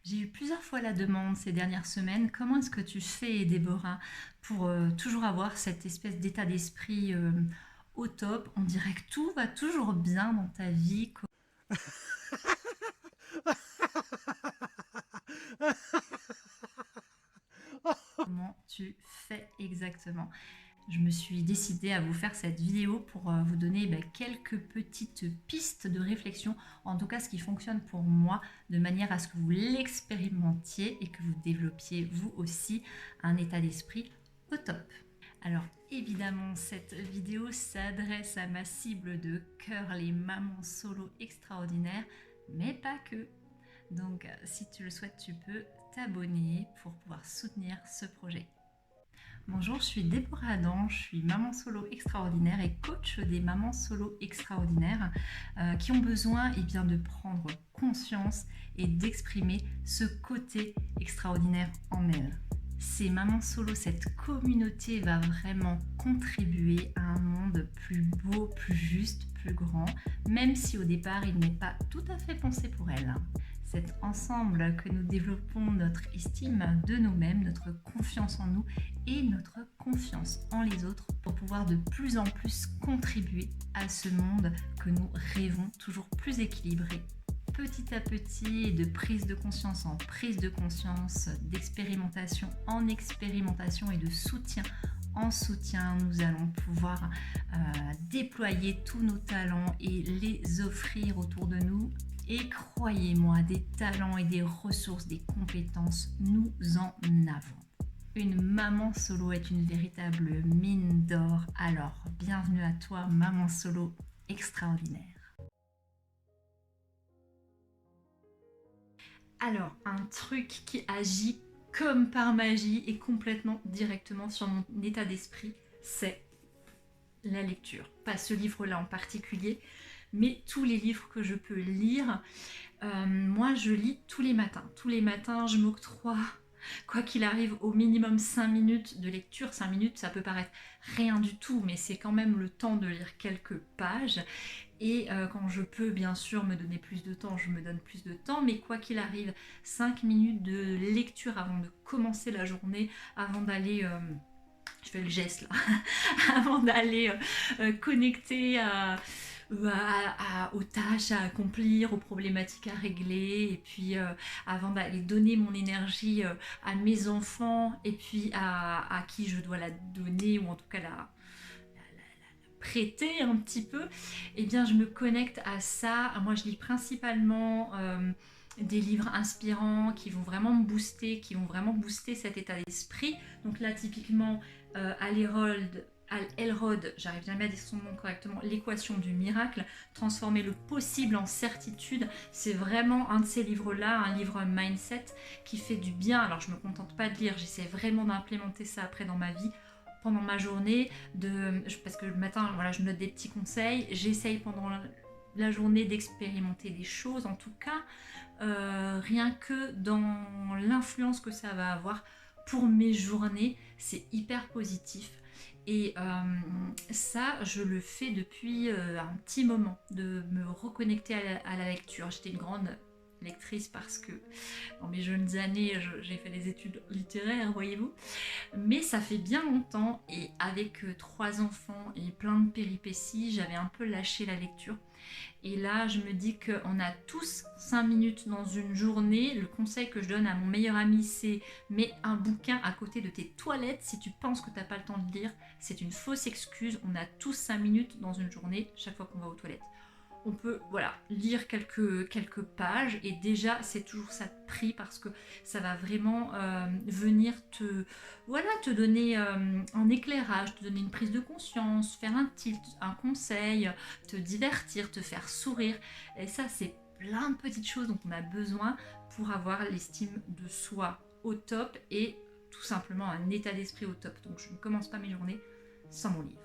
J'ai eu plusieurs fois la demande ces dernières semaines, comment est-ce que tu fais, Déborah, pour toujours avoir cette espèce d'état d'esprit au top? On dirait que tout va toujours bien dans ta vie. Comment tu fais exactement? Je me suis décidée à vous faire cette vidéo pour vous donner quelques petites pistes de réflexion, en tout cas ce qui fonctionne pour moi, de manière à ce que vous l'expérimentiez et que vous développiez vous aussi un état d'esprit au top. Alors évidemment, cette vidéo s'adresse à ma cible de cœur, les mamans solo extraordinaires, mais pas que. Donc si tu le souhaites, tu peux t'abonner pour pouvoir soutenir ce projet. Bonjour, je suis Déborah Adam, je suis maman solo extraordinaire et coach des mamans solo extraordinaires qui ont besoin de prendre conscience et d'exprimer ce côté extraordinaire en elles. Ces mamans solo, cette communauté va vraiment contribuer à un monde plus beau, plus juste, plus grand, même si au départ il n'est pas tout à fait pensé pour elles. C'est ensemble que nous développons notre estime de nous-mêmes, notre confiance en nous et notre confiance en les autres pour pouvoir de plus en plus contribuer à ce monde que nous rêvons toujours plus équilibré. Petit à petit, de prise de conscience en prise de conscience, d'expérimentation en expérimentation et de soutien en soutien, nous allons pouvoir déployer tous nos talents et les offrir autour de nous. Et croyez-moi, des talents et des ressources, des compétences, nous en avons. Une maman solo est une véritable mine d'or. Alors, bienvenue à toi, maman solo extraordinaire. Alors, un truc qui agit comme par magie et complètement directement sur mon état d'esprit, c'est la lecture. Pas ce livre-là en particulier, mais tous les livres que je peux lire. Moi, je lis tous les matins. Tous les matins, je m'octroie, quoi qu'il arrive, au minimum 5 minutes de lecture. 5 minutes, ça peut paraître rien du tout, mais c'est quand même le temps de lire quelques pages. Et quand je peux, bien sûr, me donner plus de temps, je me donne plus de temps. Mais quoi qu'il arrive, 5 minutes de lecture avant de commencer la journée, avant d'aller... je fais le geste là, avant d'aller connecter aux tâches à accomplir, aux problématiques à régler, et puis avant d'aller donner mon énergie à mes enfants, et puis à qui je dois la donner, ou en tout cas la prêter un petit peu, et bien je me connecte à ça. Moi je lis principalement des livres inspirants qui vont vraiment me booster, qui vont vraiment booster cet état d'esprit. Donc là typiquement Al Elrod, j'arrive jamais à dire son nom correctement, l'équation du miracle, transformer le possible en certitude. C'est vraiment un de ces livres-là, un livre mindset qui fait du bien. Alors je me contente pas de lire, j'essaie vraiment d'implémenter ça après dans ma vie, pendant ma journée, parce que le matin, voilà, je note des petits conseils, j'essaye pendant la journée d'expérimenter des choses, en tout cas, rien que dans l'influence que ça va avoir pour mes journées, c'est hyper positif. Et ça, je le fais depuis un petit moment, de me reconnecter à la lecture. J'étais une grande lectrice parce que dans mes jeunes années, j'ai fait des études littéraires, voyez-vous. Mais ça fait bien longtemps, et avec 3 enfants et plein de péripéties, j'avais un peu lâché la lecture. Et là, je me dis qu'on a tous 5 minutes dans une journée. Le conseil que je donne à mon meilleur ami, c'est mets un bouquin à côté de tes toilettes si tu penses que tu n'as pas le temps de lire. C'est une fausse excuse. On a tous 5 minutes dans une journée chaque fois qu'on va aux toilettes. On peut lire quelques pages, et déjà c'est toujours ça de prix, parce que ça va vraiment venir te donner un éclairage, te donner une prise de conscience, faire un tilt, un conseil, te divertir, te faire sourire. Et ça, c'est plein de petites choses dont on a besoin pour avoir l'estime de soi au top et tout simplement un état d'esprit au top. Donc je ne commence pas mes journées sans mon livre.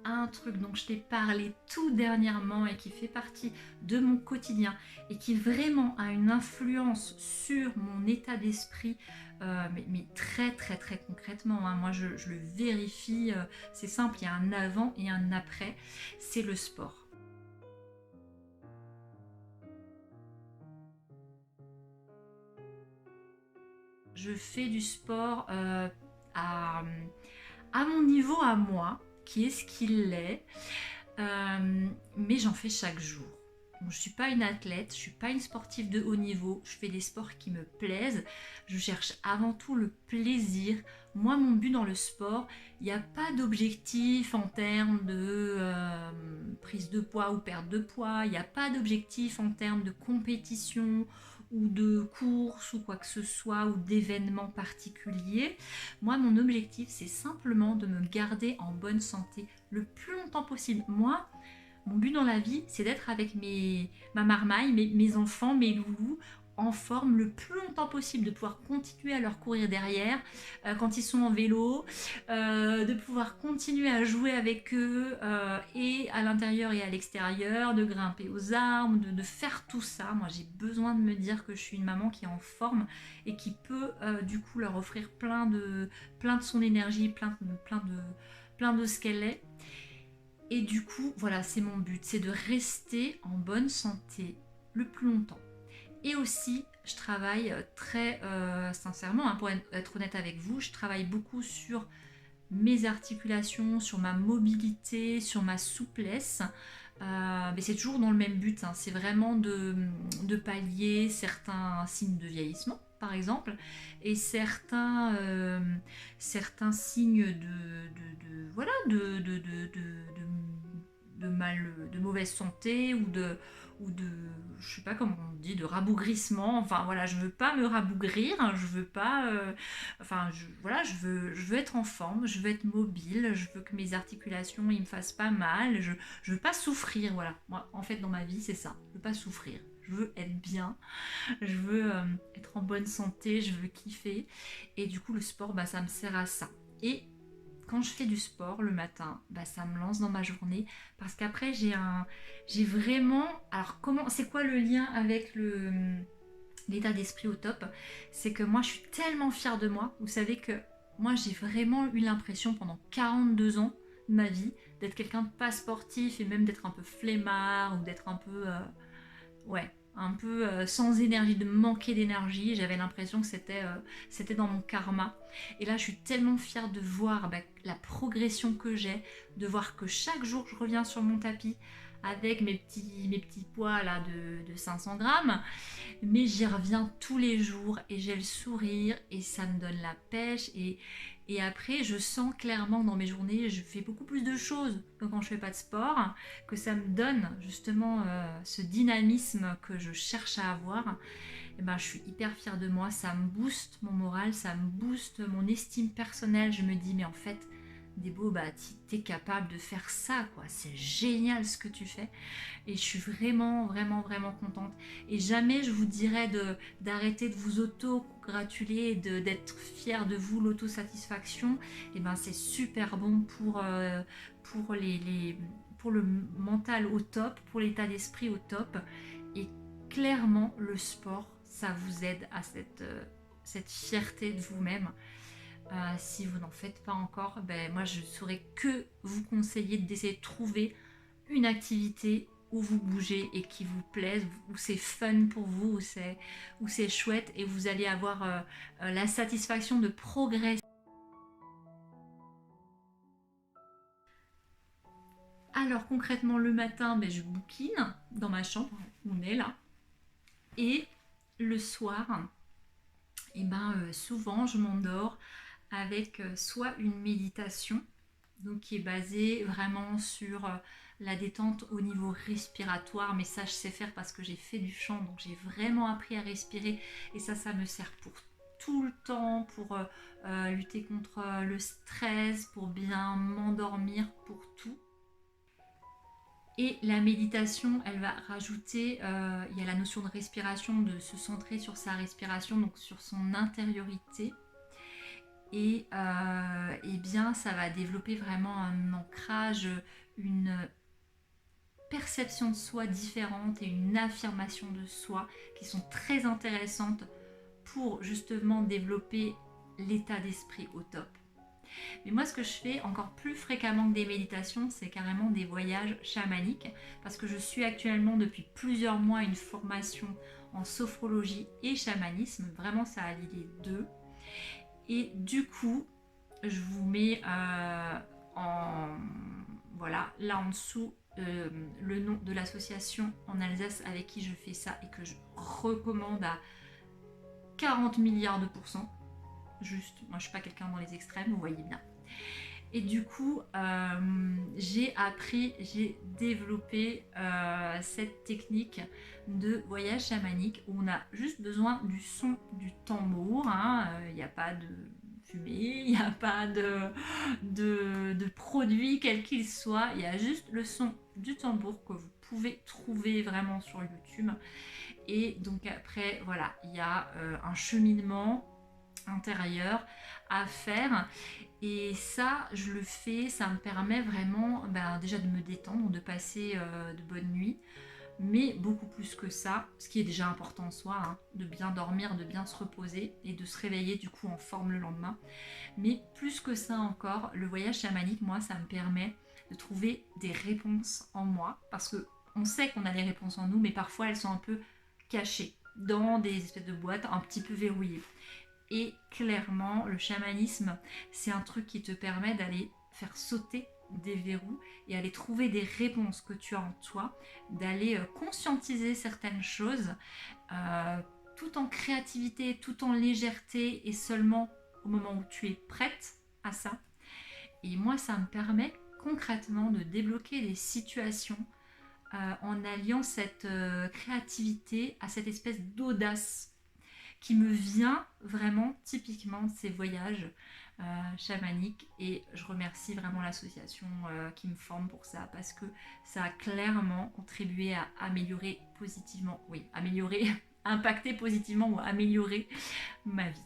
Un truc dont je t'ai parlé tout dernièrement et qui fait partie de mon quotidien et qui vraiment a une influence sur mon état d'esprit, mais très très très concrètement, hein. Moi je le vérifie, c'est simple, il y a un avant et un après, c'est le sport. je fais du sport à, à mon niveau à moi, qui est ce qu'il est, mais j'en fais chaque jour. Bon, je ne suis pas une athlète, je ne suis pas une sportive de haut niveau, je fais des sports qui me plaisent, je cherche avant tout le plaisir. Moi, mon but dans le sport, il n'y a pas d'objectif en termes de prise de poids ou perte de poids, il n'y a pas d'objectif en termes de compétition ou de course ou quoi que ce soit ou d'événements particuliers. Moi, mon objectif, c'est simplement de me garder en bonne santé le plus longtemps possible. Moi, mon but dans la vie, c'est d'être avec ma marmaille, mes enfants, mes loulous, en forme le plus longtemps possible, de pouvoir continuer à leur courir derrière quand ils sont en vélo, de pouvoir continuer à jouer avec eux et à l'intérieur et à l'extérieur, de grimper aux arbres, de faire tout ça. Moi, j'ai besoin de me dire que je suis une maman qui est en forme et qui peut du coup leur offrir plein de son énergie, plein de ce qu'elle est. Et du coup, voilà, c'est mon but, c'est de rester en bonne santé le plus longtemps. Et aussi, je travaille très sincèrement, hein, pour être honnête avec vous, je travaille beaucoup sur mes articulations, sur ma mobilité, sur ma souplesse. Mais c'est toujours dans le même but, hein, c'est vraiment de pallier certains signes de vieillissement, par exemple, et certains signes voilà, de mauvaise santé ou de, je sais pas comment on dit, de rabougrissement. Enfin voilà, je veux pas me rabougrir, hein, je veux pas, voilà, je veux être en forme, je veux être mobile, je veux que mes articulations ils me fassent pas mal, je veux pas souffrir. Voilà, moi en fait dans ma vie c'est ça, je veux pas souffrir. Je veux être bien, je veux être en bonne santé, je veux kiffer. Et du coup, le sport, bah, ça me sert à ça. Et quand je fais du sport le matin, bah, ça me lance dans ma journée. Parce qu'après, j'ai vraiment... Alors, c'est quoi le lien avec l'état d'esprit au top? C'est que moi, je suis tellement fière de moi. Vous savez que moi, j'ai vraiment eu l'impression pendant 42 ans de ma vie d'être quelqu'un de pas sportif et même d'être un peu flemmard ou d'être un peu... ouais, un peu sans énergie, de manquer d'énergie. J'avais l'impression que c'était dans mon karma. Et là, je suis tellement fière de voir la progression que j'ai, de voir que chaque jour, je reviens sur mon tapis avec mes petits poids là de 500 grammes, mais j'y reviens tous les jours et j'ai le sourire et ça me donne la pêche et après je sens clairement dans mes journées je fais beaucoup plus de choses que quand je fais pas de sport, que ça me donne justement ce dynamisme que je cherche à avoir. Et ben, je suis hyper fière de moi, ça me booste mon moral, ça me booste mon estime personnelle. Je me dis mais en fait Débo, bah t'es capable de faire ça quoi, c'est génial ce que tu fais et je suis vraiment vraiment vraiment contente et jamais je vous dirais d'arrêter de vous auto-gratuler et d'être fière de vous, l'autosatisfaction. Et ben c'est super bon pour pour le mental au top, pour l'état d'esprit au top et clairement le sport ça vous aide à cette fierté de vous-même. Si vous n'en faites pas encore, ben, moi je ne saurais que vous conseiller d'essayer de trouver une activité où vous bougez et qui vous plaise, où c'est fun pour vous, où c'est chouette et vous allez avoir la satisfaction de progresser. Alors concrètement le matin, ben, je bouquine dans ma chambre, on est là, et le soir, et ben, souvent je m'endors avec soit une méditation donc qui est basée vraiment sur la détente au niveau respiratoire, mais ça je sais faire parce que j'ai fait du chant, donc j'ai vraiment appris à respirer et ça me sert pour tout le temps, pour lutter contre le stress, pour bien m'endormir, pour tout. Et la méditation, elle va rajouter, il y a la notion de respiration, de se centrer sur sa respiration, donc sur son intériorité. Et eh bien ça va développer vraiment un ancrage, une perception de soi différente et une affirmation de soi qui sont très intéressantes pour justement développer l'état d'esprit au top. Mais moi ce que je fais encore plus fréquemment que des méditations, c'est carrément des voyages chamaniques parce que je suis actuellement depuis plusieurs mois une formation en sophrologie et chamanisme, vraiment ça allie les deux. Et du coup, je vous mets voilà, là en dessous le nom de l'association en Alsace avec qui je fais ça et que je recommande à 40 milliards de pourcents. Juste, moi je suis pas quelqu'un dans les extrêmes, vous voyez bien. Et du coup, j'ai développé cette technique de voyage chamanique où on a juste besoin du son du tambour. Il n'y a pas de fumée, il n'y a pas de produit quel qu'il soit. Il y a juste le son du tambour que vous pouvez trouver vraiment sur YouTube. Et donc après, voilà, il y a un cheminement intérieur à faire. Et ça, je le fais, ça me permet vraiment déjà de me détendre, de passer de bonnes nuits, mais beaucoup plus que ça, ce qui est déjà important en soi, de bien dormir, de bien se reposer et de se réveiller du coup en forme le lendemain. Mais plus que ça encore, le voyage chamanique, moi, ça me permet de trouver des réponses en moi, parce que on sait qu'on a les réponses en nous, mais parfois elles sont un peu cachées dans des espèces de boîtes un petit peu verrouillées. Et clairement, le chamanisme, c'est un truc qui te permet d'aller faire sauter des verrous et aller trouver des réponses que tu as en toi, d'aller conscientiser certaines choses, tout en créativité, tout en légèreté et seulement au moment où tu es prête à ça. Et moi, ça me permet concrètement de débloquer des situations en alliant cette créativité à cette espèce d'audace qui me vient vraiment typiquement de ces voyages chamaniques, et je remercie vraiment l'association qui me forme pour ça parce que ça a clairement contribué à améliorer positivement, oui, améliorer, impacter positivement ou améliorer ma vie.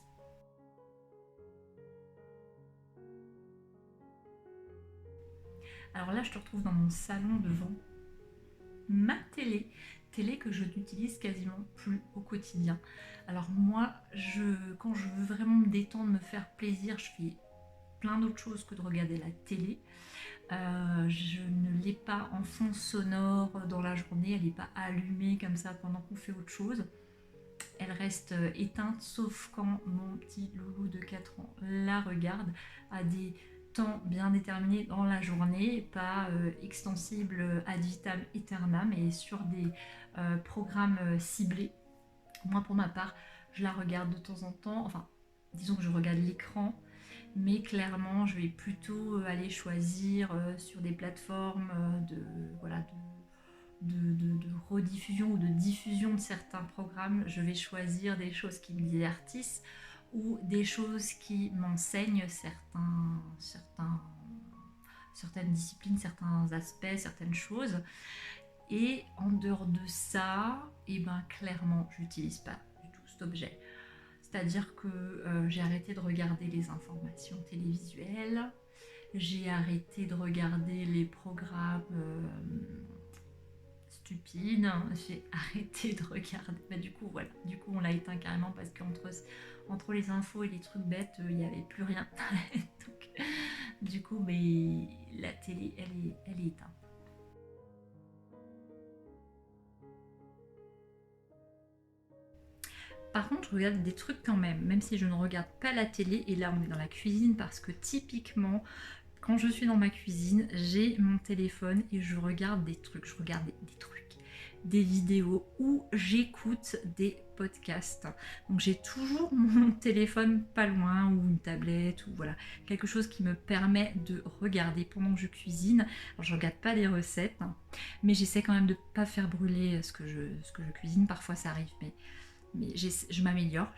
Alors là, je te retrouve dans mon salon devant ma télé que je n'utilise quasiment plus au quotidien. Alors moi, quand je veux vraiment me détendre, me faire plaisir, je fais plein d'autres choses que de regarder la télé. Je ne l'ai pas en fond sonore dans la journée, elle n'est pas allumée comme ça pendant qu'on fait autre chose. Elle reste éteinte, sauf quand mon petit loulou de 4 ans la regarde à des temps bien déterminés dans la journée, pas extensible ad vitam aeternam, et sur des programmes ciblés. Moi, pour ma part, je la regarde de temps en temps, enfin, disons que je regarde l'écran, mais clairement, je vais plutôt aller choisir sur des plateformes de rediffusion ou de diffusion de certains programmes. Je vais choisir des choses qui me divertissent ou des choses qui m'enseignent certaines disciplines, certains aspects, certaines choses. Et en dehors de ça, clairement, je n'utilise pas du tout cet objet. C'est-à-dire que j'ai arrêté de regarder les informations télévisuelles, j'ai arrêté de regarder les programmes stupides, j'ai arrêté de regarder. Du coup, voilà, on l'a éteint carrément parce qu'entre les infos et les trucs bêtes, il n'y avait plus rien. Donc, du coup, la télé, elle est éteinte. Par contre, je regarde des trucs quand même si je ne regarde pas la télé. Et là, on est dans la cuisine parce que typiquement, quand je suis dans ma cuisine, j'ai mon téléphone et je regarde des trucs. Je regarde des trucs, des vidéos ou j'écoute des podcasts. Donc j'ai toujours mon téléphone pas loin ou une tablette ou voilà, quelque chose qui me permet de regarder pendant que je cuisine. Alors je regarde pas des recettes, mais j'essaie quand même de pas faire brûler ce que je cuisine. Parfois ça arrive, mais je m'améliore.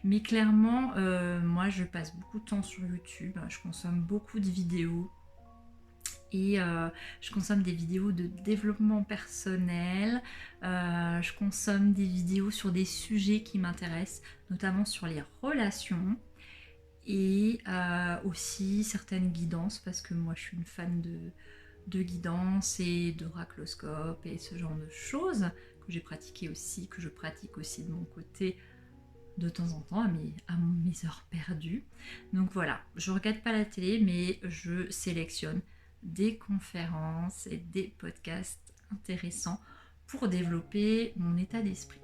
Mais clairement, moi je passe beaucoup de temps sur YouTube, je consomme beaucoup de vidéos et je consomme des vidéos de développement personnel, je consomme des vidéos sur des sujets qui m'intéressent, notamment sur les relations et aussi certaines guidances parce que moi je suis une fan de guidance et d'oracloscope et ce genre de choses que j'ai pratiqué aussi, que je pratique aussi de mon côté de temps en temps à mes heures perdues. Donc voilà, je regarde pas la télé, mais je sélectionne des conférences et des podcasts intéressants pour développer mon état d'esprit.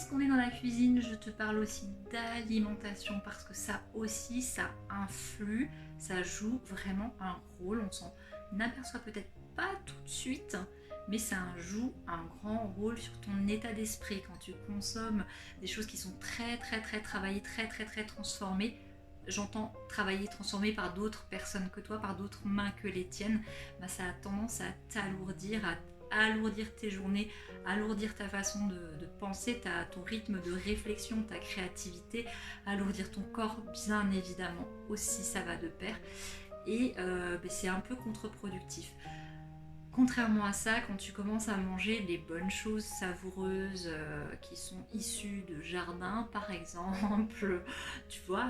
puisqu'on est dans la cuisine, je te parle aussi d'alimentation parce que ça aussi, ça influe, ça joue vraiment un rôle. On s'en aperçoit peut-être pas tout de suite, mais ça joue un grand rôle sur ton état d'esprit. Quand tu consommes des choses qui sont très travaillées, très transformées, j'entends travailler, transformées par d'autres personnes que toi, par d'autres mains que les tiennes, bah ça a tendance à t'alourdir, à alourdir tes journées, alourdir ta façon de penser, ton rythme de réflexion, ta créativité, alourdir ton corps, bien évidemment aussi, ça va de pair. Et c'est un peu contre-productif. Contrairement à ça, quand tu commences à manger des bonnes choses savoureuses qui sont issues de jardin, par exemple, tu vois,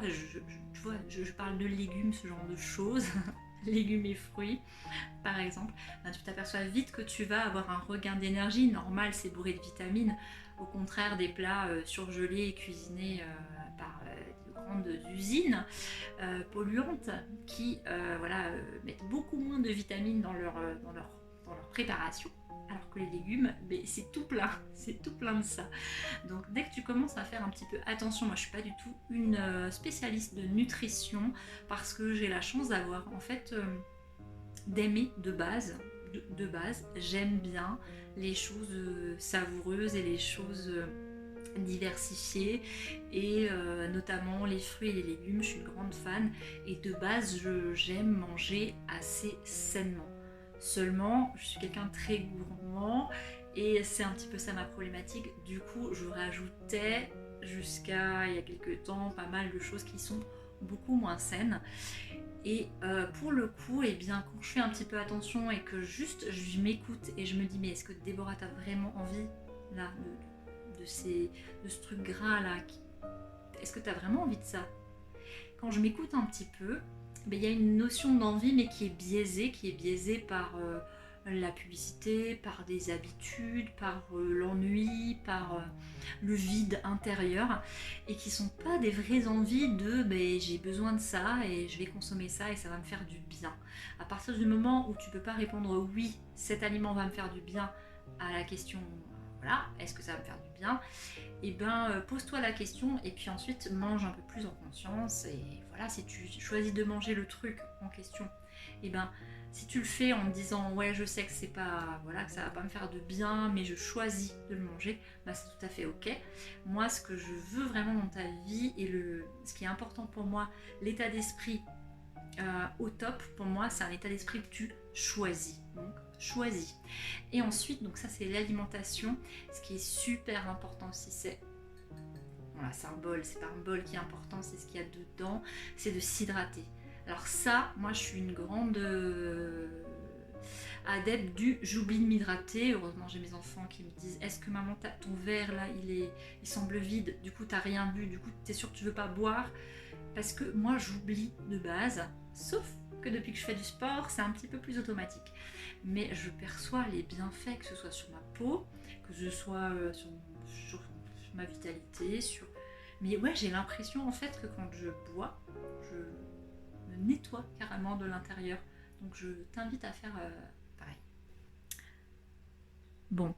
je parle de légumes, ce genre de choses, légumes et fruits, par exemple, ben, tu t'aperçois vite que tu vas avoir un regain d'énergie. Normal, c'est bourré de vitamines, au contraire des plats surgelés et cuisinés par de grandes usines polluantes qui mettent beaucoup moins de vitamines dans leur préparation, alors que les légumes, c'est tout plein de ça. Donc dès que tu commences à faire un petit peu attention, moi je suis pas du tout une spécialiste de nutrition parce que j'ai la chance d'avoir en fait d'aimer de base, j'aime bien les choses savoureuses et les choses diversifiées et notamment les fruits et les légumes, je suis une grande fan et de base j'aime manger assez sainement. Seulement, je suis quelqu'un de très gourmand et c'est un petit peu ça ma problématique. Du coup, je rajoutais jusqu'à il y a quelques temps pas mal de choses qui sont beaucoup moins saines. Et pour le coup, eh bien, quand je fais un petit peu attention et que juste je m'écoute et je me dis mais est-ce que Déborah t'as vraiment envie là de ce truc gras là est-ce que t'as vraiment envie de ça? Quand je m'écoute un petit peu, il y a une notion d'envie mais qui est biaisée par la publicité, par des habitudes, par l'ennui, par le vide intérieur et qui sont pas des vraies envies de j'ai besoin de ça et je vais consommer ça et ça va me faire du bien. À partir du moment où tu peux pas répondre oui, cet aliment va me faire du bien à la question voilà, est-ce que ça va me faire du bien? Et pose-toi la question et puis ensuite mange un peu plus en conscience et voilà, si tu choisis de manger le truc en question, si tu le fais en me disant ouais je sais que c'est pas voilà que ça va pas me faire de bien mais je choisis de le manger, c'est tout à fait ok. Moi ce que je veux vraiment dans ta vie et ce qui est important pour moi, l'état d'esprit au top pour moi c'est un état d'esprit que tu choisis. Donc choisis. Et ensuite, donc ça c'est l'alimentation. Ce qui est super important aussi, c'est voilà, c'est un bol, c'est pas un bol qui est important, c'est ce qu'il y a dedans, c'est de s'hydrater. Alors ça, moi je suis une grande adepte du j'oublie de m'hydrater. Heureusement j'ai mes enfants qui me disent est-ce que maman ton verre là il semble vide, du coup t'as rien bu, du coup t'es sûre que tu veux pas boire? Parce que moi j'oublie de base, sauf que depuis que je fais du sport, c'est un petit peu plus automatique. Mais je perçois les bienfaits, que ce soit sur ma peau, que ce soit sur ma vitalité, mais ouais, j'ai l'impression en fait que quand je bois, je me nettoie carrément de l'intérieur. Donc je t'invite à faire pareil. Bon,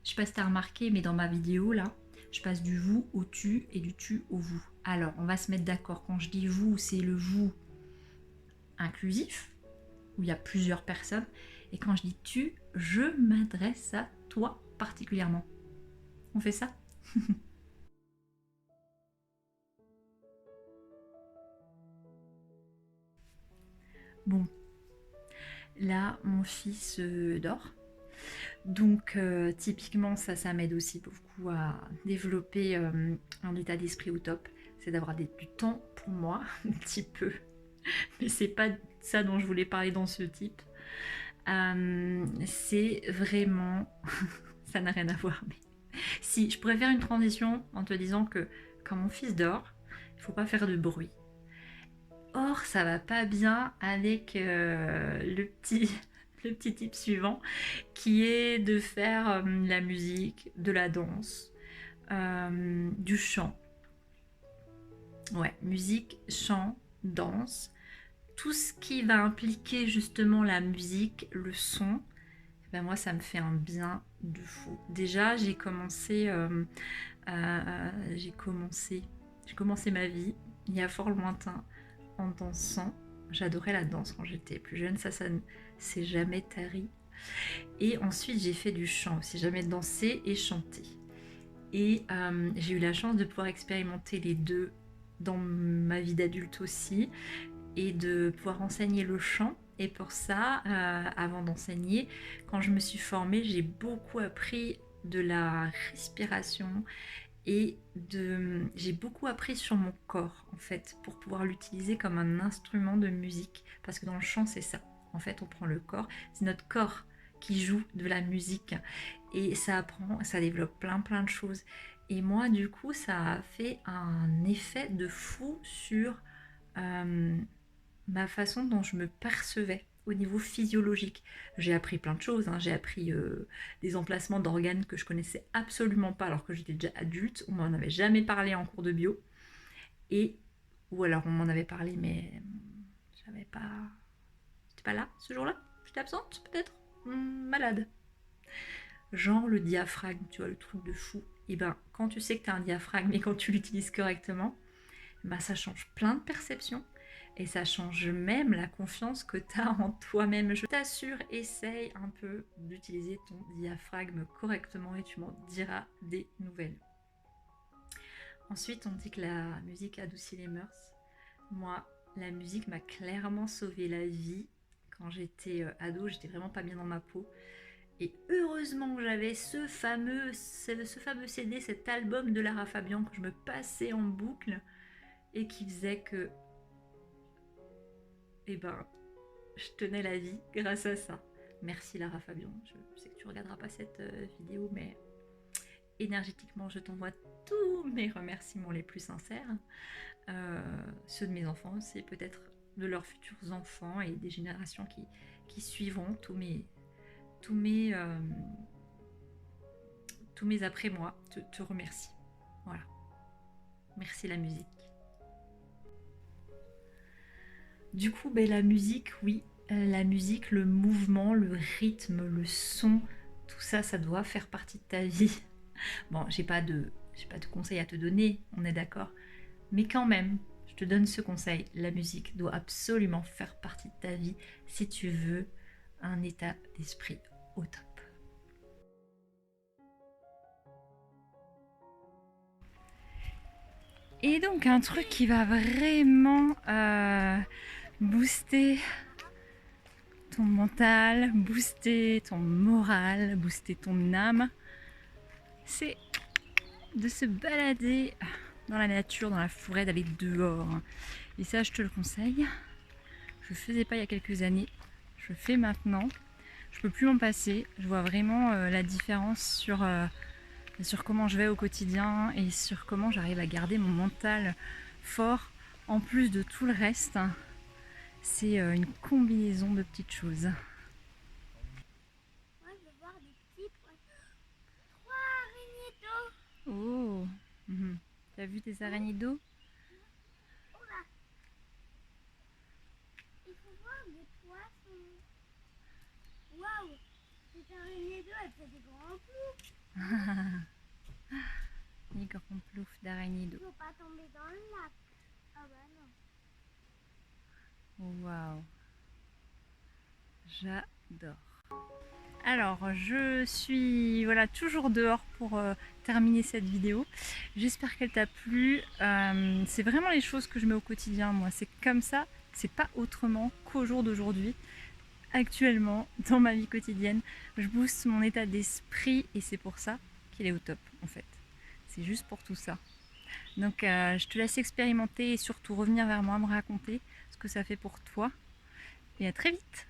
je sais pas si t'as remarqué, mais dans ma vidéo là, je passe du vous au tu et du tu au vous. Alors, on va se mettre d'accord. Quand je dis vous, c'est le vous inclusif, où il y a plusieurs personnes. Et quand je dis tu, je m'adresse à toi particulièrement. On fait ça? Bon, là, mon fils dort. Donc, typiquement, ça m'aide aussi beaucoup à développer un état d'esprit au top. C'est d'avoir du temps pour moi, un petit peu. Mais c'est pas ça dont je voulais parler dans ce type. C'est vraiment... ça n'a rien à voir. Mais si, je pourrais faire une transition en te disant que quand mon fils dort, il faut pas faire de bruit. Or, ça va pas bien avec le petit type suivant, qui est de faire la musique, de la danse, du chant. Ouais, musique, chant, danse, tout ce qui va impliquer justement la musique, le son, ben moi ça me fait un bien de fou. Déjà j'ai commencé ma vie il y a fort lointain en dansant. J'adorais la danse quand j'étais plus jeune, ça ne s'est jamais tari. Et ensuite j'ai fait du chant aussi, jamais dansé et chanté. Et j'ai eu la chance de pouvoir expérimenter les deux dans ma vie d'adulte aussi, et de pouvoir enseigner le chant. Et pour ça, avant d'enseigner, quand je me suis formée, j'ai beaucoup appris de la respiration et j'ai beaucoup appris sur mon corps en fait, pour pouvoir l'utiliser comme un instrument de musique. Parce que dans le chant, c'est ça. En fait, on prend le corps, c'est notre corps qui joue de la musique. Et ça apprend, ça développe plein de choses. Et moi, du coup, ça a fait un effet de fou sur ma façon dont je me percevais au niveau physiologique. J'ai appris plein de choses, hein. J'ai appris des emplacements d'organes que je connaissais absolument pas alors que j'étais déjà adulte. On m'en avait jamais parlé en cours de bio. Ou alors on m'en avait parlé mais j'avais pas... J'étais pas là ce jour-là. J'étais absente peut-être, malade. Genre le diaphragme, tu vois, le truc de fou. Et ben quand tu sais que tu as un diaphragme et quand tu l'utilises correctement, ben, ça change plein de perceptions. Et ça change même la confiance que tu as en toi-même. Je t'assure, essaye un peu d'utiliser ton diaphragme correctement et tu m'en diras des nouvelles. Ensuite, on dit que la musique adoucit les mœurs. Moi, la musique m'a clairement sauvé la vie. Quand j'étais ado, j'étais vraiment pas bien dans ma peau. Et heureusement que j'avais ce fameux CD, cet album de Lara Fabian que je me passais en boucle et qui faisait que et ben, je tenais la vie grâce à ça. Merci Lara Fabian. Je sais que tu regarderas pas cette vidéo, mais énergétiquement, je t'envoie tous mes remerciements les plus sincères. Ceux de mes enfants aussi, peut-être de leurs futurs enfants et des générations qui suivront. Tous mes après moi te remercient. Voilà. Merci la musique. Du coup, ben, la musique, oui, la musique, le mouvement, le rythme, le son, tout ça, ça doit faire partie de ta vie. Bon, j'ai pas de conseils à te donner, on est d'accord. Mais quand même, je te donne ce conseil, la musique doit absolument faire partie de ta vie si tu veux un état d'esprit au top. Et donc un truc qui va vraiment booster ton mental, booster ton moral, booster ton âme, c'est de se balader dans la nature, dans la forêt, d'aller dehors. Et ça, je te le conseille. Je le faisais pas il y a quelques années, je le fais maintenant. Je peux plus m'en passer. Je vois vraiment la différence sur comment je vais au quotidien et sur comment j'arrive à garder mon mental fort en plus de tout le reste. C'est une combinaison de petites choses. Moi, je veux voir des petits poissons. 3 araignées d'eau. Oh, t'as vu des araignées d'eau? Oh là. Il faut voir des poissons. Waouh. Cette araignée d'eau, elle fait des grands ploufs. Les grands ploufs d'araignées d'eau. Il faut pas tomber dans le lac. Ah bah non. Waouh, j'adore. Alors, je suis toujours dehors pour terminer cette vidéo. J'espère qu'elle t'a plu. C'est vraiment les choses que je mets au quotidien, moi. C'est comme ça, c'est pas autrement qu'au jour d'aujourd'hui. Actuellement, dans ma vie quotidienne, je booste mon état d'esprit et c'est pour ça qu'il est au top, en fait. C'est juste pour tout ça. Donc, je te laisse expérimenter et surtout revenir vers moi, me raconter ce que ça fait pour toi. Et à très vite!